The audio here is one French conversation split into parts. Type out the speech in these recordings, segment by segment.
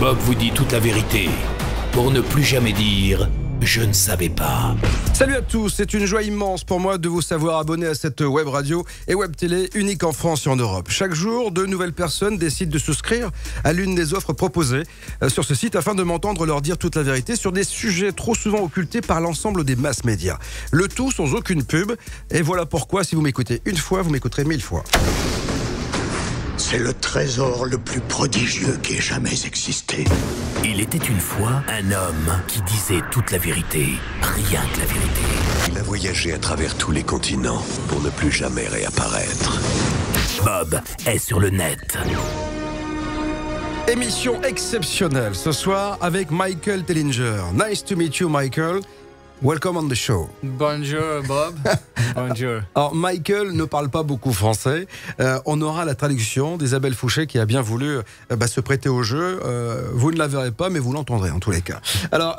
Bob vous dit toute la vérité pour ne plus jamais dire « je ne savais pas ». Salut à tous, c'est une joie immense pour moi de vous savoir abonné à cette web radio et web télé unique en France et en Europe. Chaque jour, de nouvelles personnes décident de souscrire à l'une des offres proposées sur ce site afin de m'entendre leur dire toute la vérité sur des sujets trop souvent occultés par l'ensemble des masses médias. Le tout sans aucune pub. Et voilà pourquoi, si vous m'écoutez une fois, vous m'écouterez 1000 fois. C'est le trésor le plus prodigieux qui ait jamais existé. Il était une fois un homme qui disait toute la vérité, rien que la vérité. Il a voyagé à travers tous les continents pour ne plus jamais réapparaître. Bob est sur le net. Émission exceptionnelle ce soir avec Michael Tellinger. Nice to meet you, Michael. Welcome on the show. Bonjour Bob. Bonjour. Alors Michael ne parle pas beaucoup français. On aura la traduction d'Isabelle Fouché qui a bien voulu se prêter au jeu. Vous ne la verrez pas, mais vous l'entendrez en tous les cas. Alors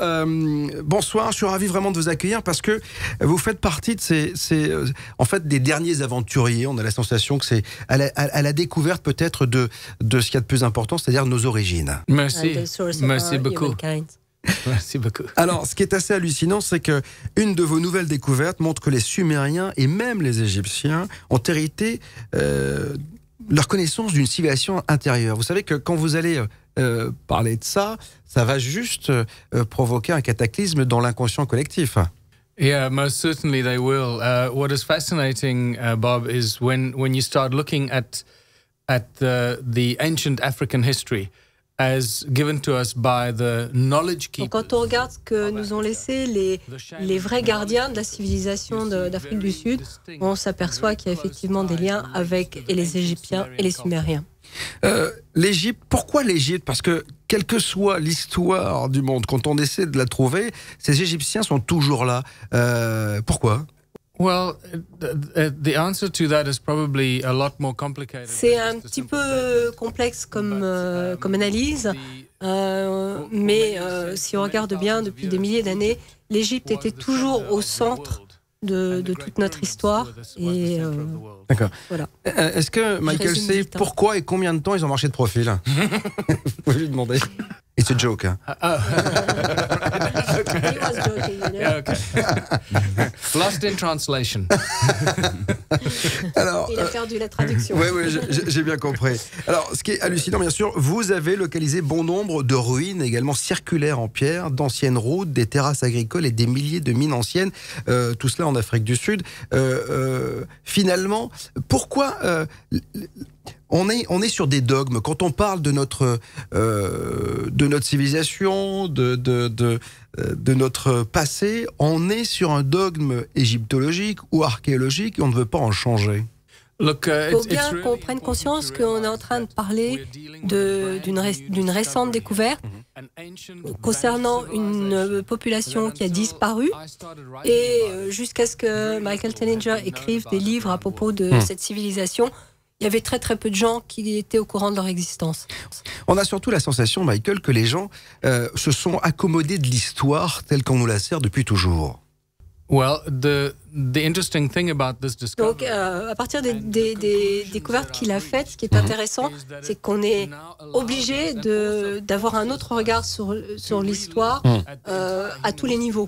bonsoir, je suis ravi vraiment de vous accueillir parce que vous faites partie de en fait des derniers aventuriers. On a la sensation que c'est à la découverte peut-être de ce qu'il y a de plus important, c'est-à-dire nos origines. Merci. Merci beaucoup. Merci beaucoup. Alors, ce qui est assez hallucinant, c'est que une de vos nouvelles découvertes montre que les Sumériens et même les Égyptiens ont hérité leur connaissance d'une civilisation intérieure. Vous savez que quand vous allez parler de ça, ça va juste provoquer un cataclysme dans l'inconscient collectif. Yeah, most certainly they will. What is fascinating, Bob, is when you start looking at the ancient African history. As given to us by the knowledge keepers. Quand on regarde ce que nous ont laissé les vrais gardiens de la civilisation d'Afrique du Sud, on s'aperçoit qu'il y a effectivement des liens avec les Égyptiens et les Sumériens. L'Égypte, pourquoi l'Égypte ? Parce que quelle que soit l'histoire du monde, quand on essaie de la trouver, ces Égyptiens sont toujours là. Pourquoi ? Well, the answer to that is probably a lot more complicated. C'est un petit peu complexe comme analyse, mais si on regarde bien, depuis des milliers d'années, l'Égypte était toujours au centre de toute notre histoire. Et d'accord. Voilà. Est-ce que Michael sait pourquoi et combien de temps ils ont marché de profil ? Vous pouvez lui demander. It's a joke. Hein. He was joking, you know? Yeah, okay. Lost in translation. Alors, il a perdu la traduction. Oui, j'ai bien compris. Alors, ce qui est hallucinant, bien sûr, vous avez localisé bon nombre de ruines, également circulaires en pierre, d'anciennes routes, des terrasses agricoles et des milliers de mines anciennes, tout cela en Afrique du Sud. Finalement, pourquoi on est sur des dogmes quand on parle de notre civilisation, de notre passé. On est sur un dogme égyptologique ou archéologique et on ne veut pas en changer. Il faut bien qu'on prenne conscience qu'on est en train de parler d'une récente découverte concernant une population qui a disparu, et jusqu'à ce que Michael Tellinger écrive des livres à propos de cette civilisation, il y avait très très peu de gens qui étaient au courant de leur existence. On a surtout la sensation, Michael, que les gens se sont accommodés de l'histoire telle qu'on nous la sert depuis toujours. Well, the interesting thing about this discovery. Donc, à partir des découvertes qu'il a faites, ce qui est intéressant, c'est qu'on est obligé d'avoir un autre regard sur l'histoire à tous les niveaux.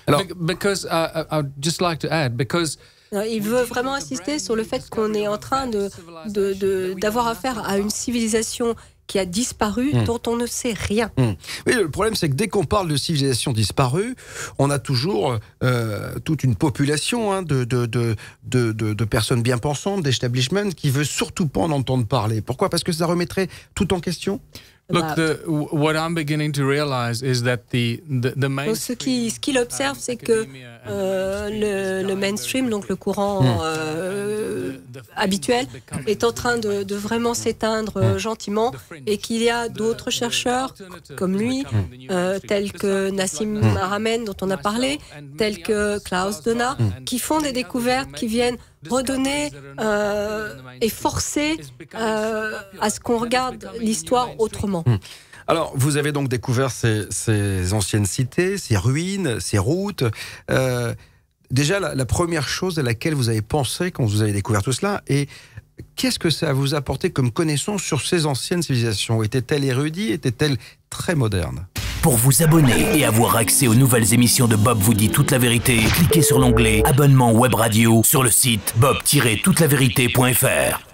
Alors, because I'd just like to add, because il veut vraiment insister sur le fait qu'on est en train d'avoir affaire à une civilisation qui a disparu, dont on ne sait rien. Oui, le problème, c'est que dès qu'on parle de civilisation disparue, on a toujours toute une population de personnes bien pensantes, d'establishment, qui veut surtout pas en entendre parler. Pourquoi ? Parce que ça remettrait tout en question ? Look, what I'm beginning to realize is that the main. Ce qu'il observe, c'est que le mainstream, donc le courant habituel, est en train de vraiment s'éteindre gentiment, et qu'il y a d'autres chercheurs comme lui, tels que Nassim Haramein, dont on a parlé, tels que Klaus Donat, qui font des découvertes qui viennent redonner et forcer à ce qu'on regarde l'histoire autrement. Alors, vous avez donc découvert ces anciennes cités, ces ruines, ces routes. Déjà, la première chose à laquelle vous avez pensé quand vous avez découvert tout cela, et qu'est-ce que ça vous a apporté comme connaissance sur ces anciennes civilisations? Étaient-elles érudites? Étaient-elles très modernes? Pour vous abonner et avoir accès aux nouvelles émissions de Bob vous dit toute la vérité, cliquez sur l'onglet Abonnement Web Radio sur le site bob-toutelavérité.fr.